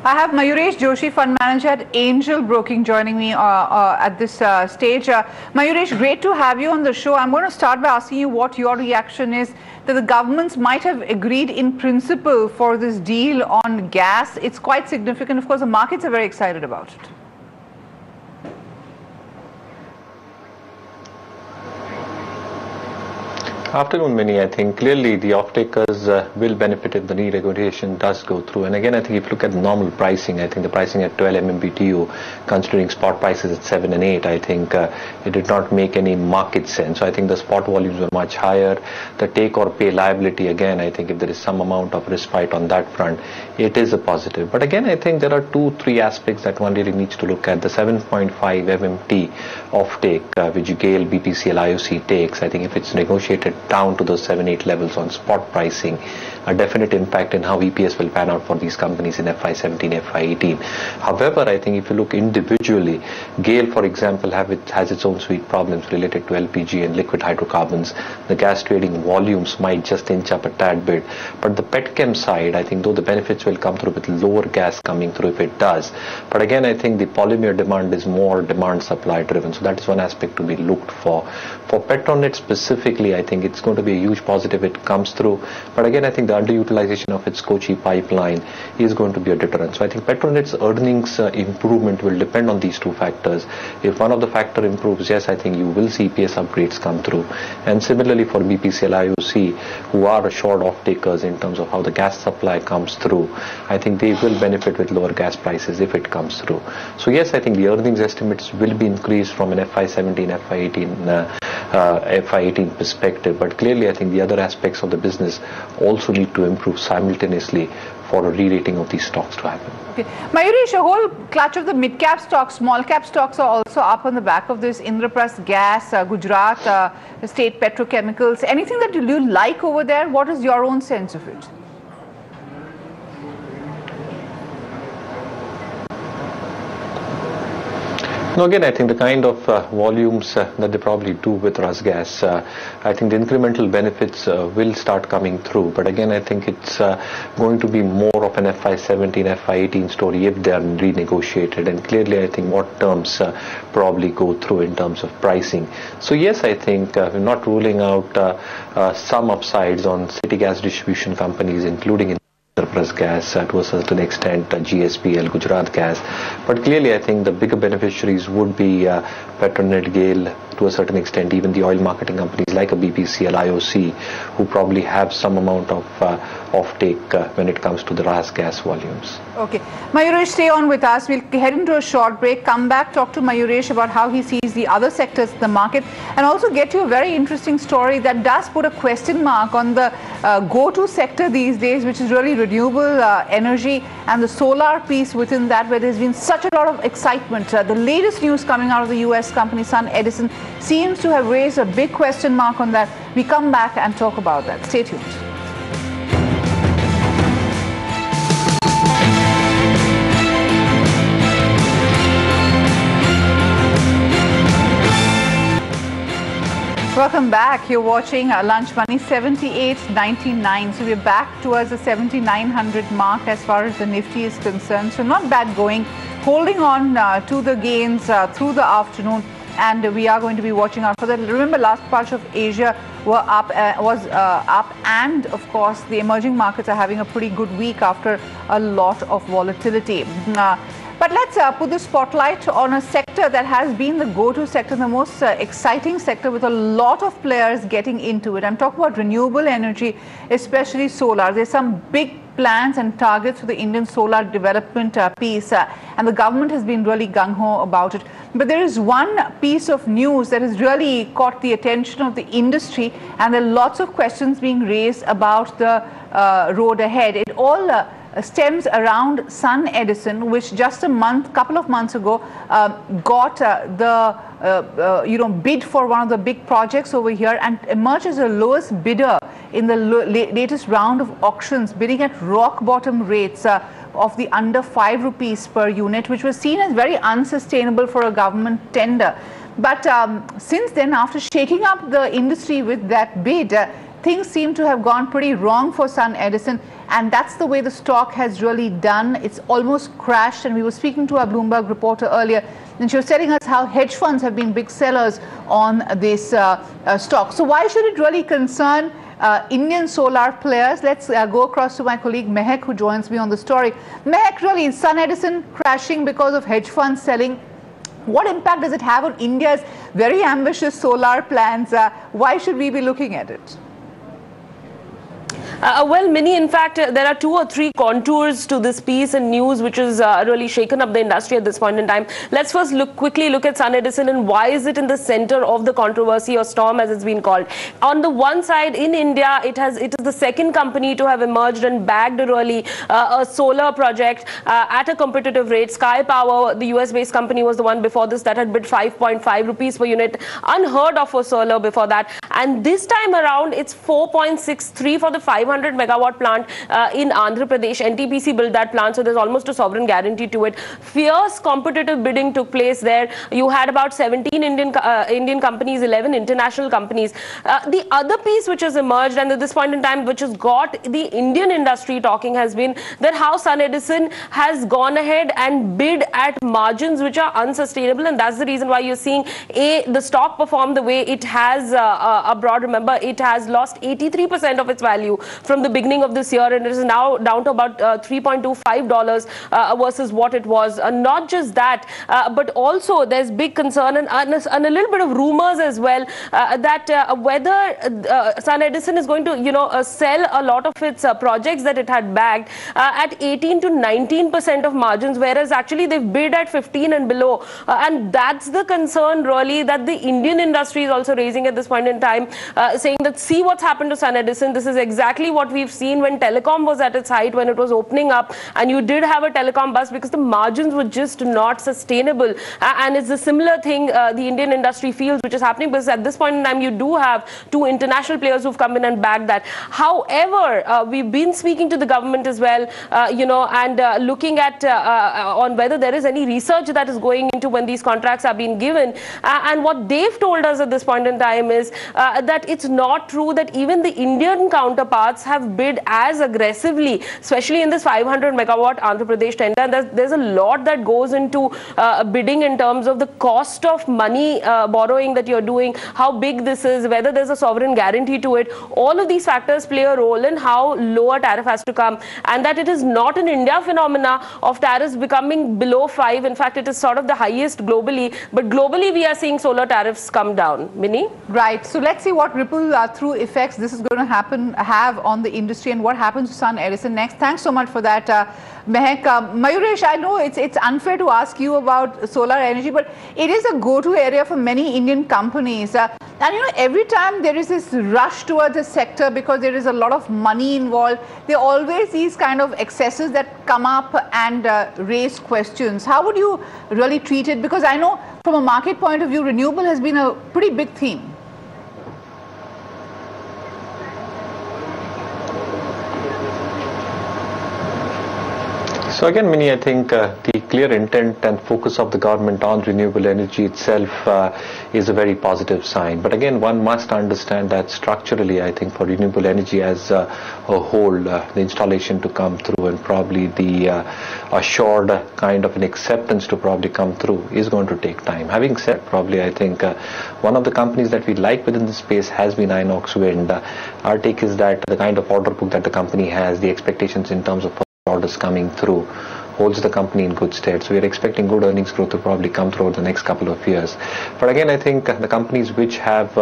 I have Mayuresh Joshi, fund manager at Angel Broking, joining me at this stage. Mayuresh, great to have you on the show. I'm going to start by asking you what your reaction is that the governments might have agreed in principle for this deal on gas. It's quite significant. Of course, the markets are very excited about it. Afternoon, Mini. I think clearly the off-takers will benefit if the renegotiation does go through. And again, I think if you look at normal pricing, I think the pricing at 12 MMBTU, considering spot prices at 7 and 8, I think it did not make any market sense. So I think the spot volumes were much higher. The take or pay liability, again, I think if there is some amount of respite on that front, it is a positive. But again, I think there are 2-3 aspects that one really needs to look at. The 7.5 MMT off-take, which GAIL, BPCL, IOC takes, I think if it's negotiated down to those 7-8 levels on spot pricing, a definite impact in how EPS will pan out for these companies in FY17, FY18. However, I think if you look individually, GAIL, for example, has its own sweet problems related to LPG and liquid hydrocarbons. The gas trading volumes might just inch up a tad bit. But the petchem side, I think though the benefits will come through with lower gas coming through if it does. But again, I think the polymer demand is more demand supply driven. So that is one aspect to be looked for. For Petronet specifically, I think it's going to be a huge positive if it comes through. But again, I think the underutilization of its Kochi pipeline is going to be a deterrent. So I think Petronet's earnings improvement will depend on these two factors. If one of the factor improves, yes, I think you will see EPS upgrades come through. And similarly for BPCL, IOC, who are assured off-takers in terms of how the gas supply comes through, I think they will benefit with lower gas prices if it comes through. So yes, I think the earnings estimates will be increased from an FY17, FY18 perspective, but clearly I think the other aspects of the business also need to improve simultaneously for a re-rating of these stocks to happen. Okay. Mayuresh, a whole clutch of the mid-cap stocks, small-cap stocks are also up on the back of this. Indraprasth Gas, Gujarat, State Petrochemicals. Anything that you like over there? What is your own sense of it? No, again, I think the kind of volumes that they probably do with RasGas, I think the incremental benefits will start coming through. But again, I think it's going to be more of an FY17, FY18 story if they are renegotiated. And clearly, I think what terms probably go through in terms of pricing. So yes, I think we're not ruling out some upsides on city gas distribution companies, including Indraprasth Gas, to a certain extent GSPL, Gujarat Gas, but clearly I think the bigger beneficiaries would be Petronet, GAIL, to a certain extent even the oil marketing companies like a BPCL, IOC, who probably have some amount of offtake when it comes to the RasGas volumes. Okay, Mayuresh, stay on with us. We'll head into a short break, come back, talk to Mayuresh about how he sees the other sectors of the market, and also get you a very interesting story that does put a question mark on the go-to sector these days, which is really renewable energy and the solar piece within that, where there's been such a lot of excitement. The latest news coming out of the US company SunEdison seems to have raised a big question mark on that. We come back and talk about that. Stay tuned. Welcome back. You're watching Lunch Money 78.99. So we're back towards the 7,900 mark as far as the Nifty is concerned. So not bad going, holding on to the gains through the afternoon. And we are going to be watching out for that. Remember, last parts of Asia were up, and of course the emerging markets are having a pretty good week after a lot of volatility. But let's put the spotlight on a sector that has been the go-to sector, the most exciting sector with a lot of players getting into it. I'm talking about renewable energy, especially solar. There's some big plans and targets for the Indian solar development piece, and the government has been really gung-ho about it. But there is one piece of news that has really caught the attention of the industry, and there are lots of questions being raised about the road ahead. It all stems around SunEdison, which just couple of months ago got the bid for one of the big projects over here and emerged as the lowest bidder in the latest round of auctions, bidding at rock bottom rates of the under 5 rupees per unit, which was seen as very unsustainable for a government tender. But since then, after shaking up the industry with that bid, things seem to have gone pretty wrong for SunEdison, and that's the way the stock has really done. It's almost crashed, and we were speaking to our Bloomberg reporter earlier, and she was telling us how hedge funds have been big sellers on this stock. So why should it really concern Indian solar players? Let's go across to my colleague Mehak, who joins me on the story. Mehak, really, is SunEdison crashing because of hedge funds selling? What impact does it have on India's very ambitious solar plans? Why should we be looking at it? Well, Mini, in fact, there are 2 or 3 contours to this piece and news which has really shaken up the industry at this point in time. Let's first quickly look at SunEdison and why is it in the center of the controversy or storm, as it's been called. On the one side, in India, it is the second company to have emerged and bagged really a solar project at a competitive rate. Sky Power, the US-based company, was the one before this that had bid 5.5 rupees per unit, unheard of for solar before that. And this time around, it's 4.63 for the 500 megawatt plant in Andhra Pradesh. NTPC built that plant, so there's almost a sovereign guarantee to it. Fierce competitive bidding took place there. You had about 17 Indian companies, 11 international companies. The other piece which has emerged, and at this point in time, which has got the Indian industry talking, has been that how SunEdison has gone ahead and bid at margins which are unsustainable, and that's the reason why you're seeing the stock perform the way it has abroad. Remember, it has lost 83% of its value from the beginning of this year, and it is now down to about $3.25 versus what it was. Not just that, but also there's big concern and a little bit of rumors as well that whether SunEdison is going to sell a lot of its projects that it had bagged at 18 to 19% of margins, whereas actually they've bid at 15 and below. And that's the concern really that the Indian industry is also raising at this point in time, saying that see what's happened to SunEdison. This is exactly what we've seen when telecom was at its height, when it was opening up, and you did have a telecom bust because the margins were just not sustainable. And it's a similar thing the Indian industry feels, which is happening, because at this point in time you do have 2 international players who've come in and bagged that. However, we've been speaking to the government as well, and looking at on whether there is any research that is going into when these contracts are being given. And what they've told us at this point in time is that it's not true that even the Indian counterparts have bid as aggressively, especially in this 500 megawatt Andhra Pradesh tender. And there's a lot that goes into bidding in terms of the cost of money borrowing that you're doing, how big this is, whether there's a sovereign guarantee to it. All of these factors play a role in how low a tariff has to come, and that it is not an India phenomena of tariffs becoming below 5. In fact, it is sort of the highest globally, but globally we are seeing solar tariffs come down. Mini? Right. So let's see what ripple through effects this is going to have on the industry and what happens to SunEdison next. Thanks so much for that, Mehak. Mayuresh, I know it's unfair to ask you about solar energy, but it is a go-to area for many Indian companies. And every time there is this rush towards the sector because there is a lot of money involved, there are always these kind of excesses that come up and raise questions. How would you really treat it? Because I know from a market point of view, renewable has been a pretty big theme. So again, Mini, I think the clear intent and focus of the government on renewable energy itself is a very positive sign. But again, one must understand that structurally, I think for renewable energy as a whole, the installation to come through and probably the assured kind of an acceptance to probably come through is going to take time. Having said, probably I think one of the companies that we like within the space has been Inox Wind. Our take is that the kind of order book that the company has, the expectations in terms of orders coming through, holds the company in good stead. So we are expecting good earnings growth to probably come through over the next couple of years. But again, I think the companies which have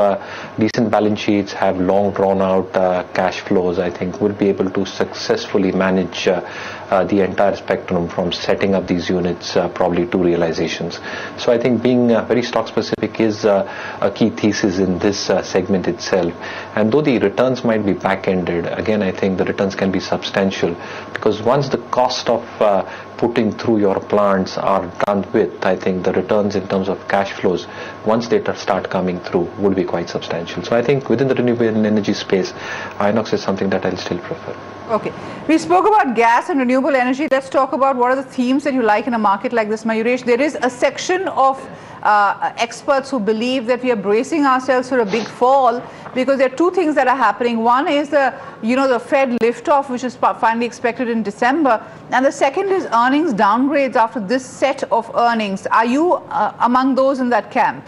decent balance sheets, have long drawn out cash flows, I think will be able to successfully manage the entire spectrum from setting up these units probably to realizations. So I think being very stock specific is a key thesis in this segment itself. And though the returns might be back-ended, again I think the returns can be substantial, because once the cost of putting through your plants are done with, I think the returns in terms of cash flows, once they start coming through, would be quite substantial. So I think within the renewable energy space, Inox is something that I'll still prefer. Okay. We spoke about gas and renewable energy. Let's talk about what are the themes that you like in a market like this, Mayuresh. There is a section of experts who believe that we are bracing ourselves for a big fall because there are two things that are happening. One is the Fed liftoff, which is finally expected in December, and the second is earnings downgrades after this set of earnings. Are you among those in that camp?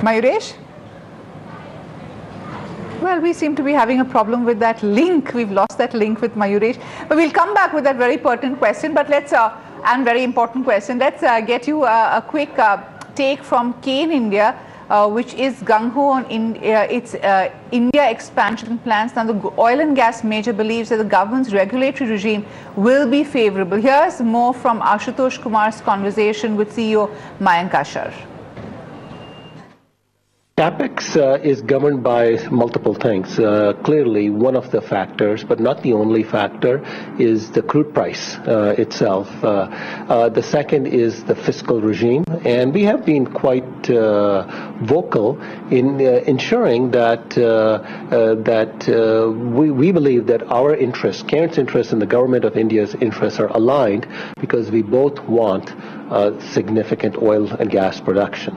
Mayuresh? Well, we seem to be having a problem with that link. We've lost that link with Mayuresh. But we'll come back with that very pertinent question. But let's, and very important question, let's get you a quick take from Cairn India, which is gung-ho on its India expansion plans. Now, the oil and gas major believes that the government's regulatory regime will be favorable. Here's more from Ashutosh Kumar's conversation with CEO Mayank Ashar. CapEx is governed by multiple things. Clearly, one of the factors, but not the only factor, is the crude price itself. The second is the fiscal regime, and we have been quite vocal in ensuring that we believe that our interests, Cairn's interests and the government of India's interests are aligned because we both want significant oil and gas production.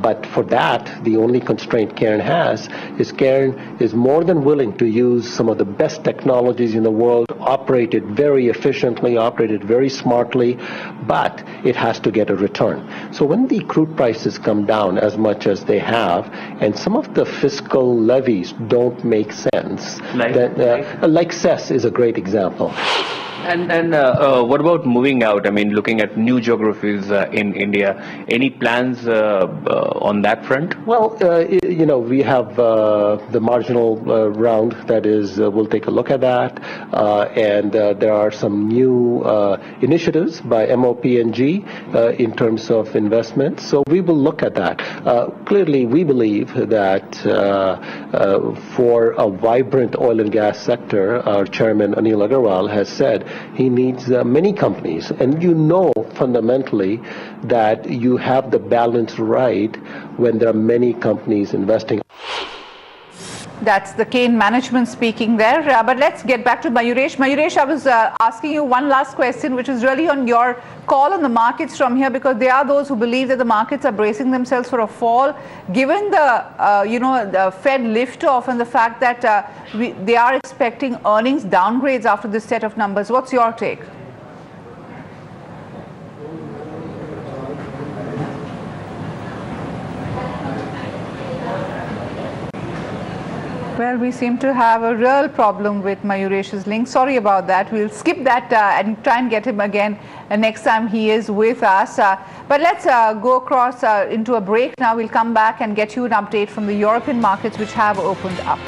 But for that, the only constraint Cairn has is Cairn is more than willing to use some of the best technologies in the world, operated very efficiently, operated very smartly, but it has to get a return. So when the crude prices come down as much as they have, and some of the fiscal levies don't make sense, like cess is a great example. And what about moving out? I mean, looking at new geographies in India, any plans on that front? Well, we have the marginal round, that is, we'll take a look at that. And there are some new initiatives by MOP&G in terms of investment. So we will look at that. Clearly, we believe that for a vibrant oil and gas sector, our chairman Anil Agarwal has said he needs many companies. And fundamentally that you have the balance right when there are many companies investing. That's the Cairn management speaking there. But let's get back to Mayuresh. Mayuresh, I was asking you one last question, which is really on your call on the markets from here, because there are those who believe that the markets are bracing themselves for a fall. Given the, the Fed liftoff and the fact that they are expecting earnings downgrades after this set of numbers, what's your take? Well, we seem to have a real problem with Mayuresh's link. Sorry about that. We'll skip that and try and get him again next time he is with us. But let's go across into a break now. We'll come back and get you an update from the European markets, which have opened up.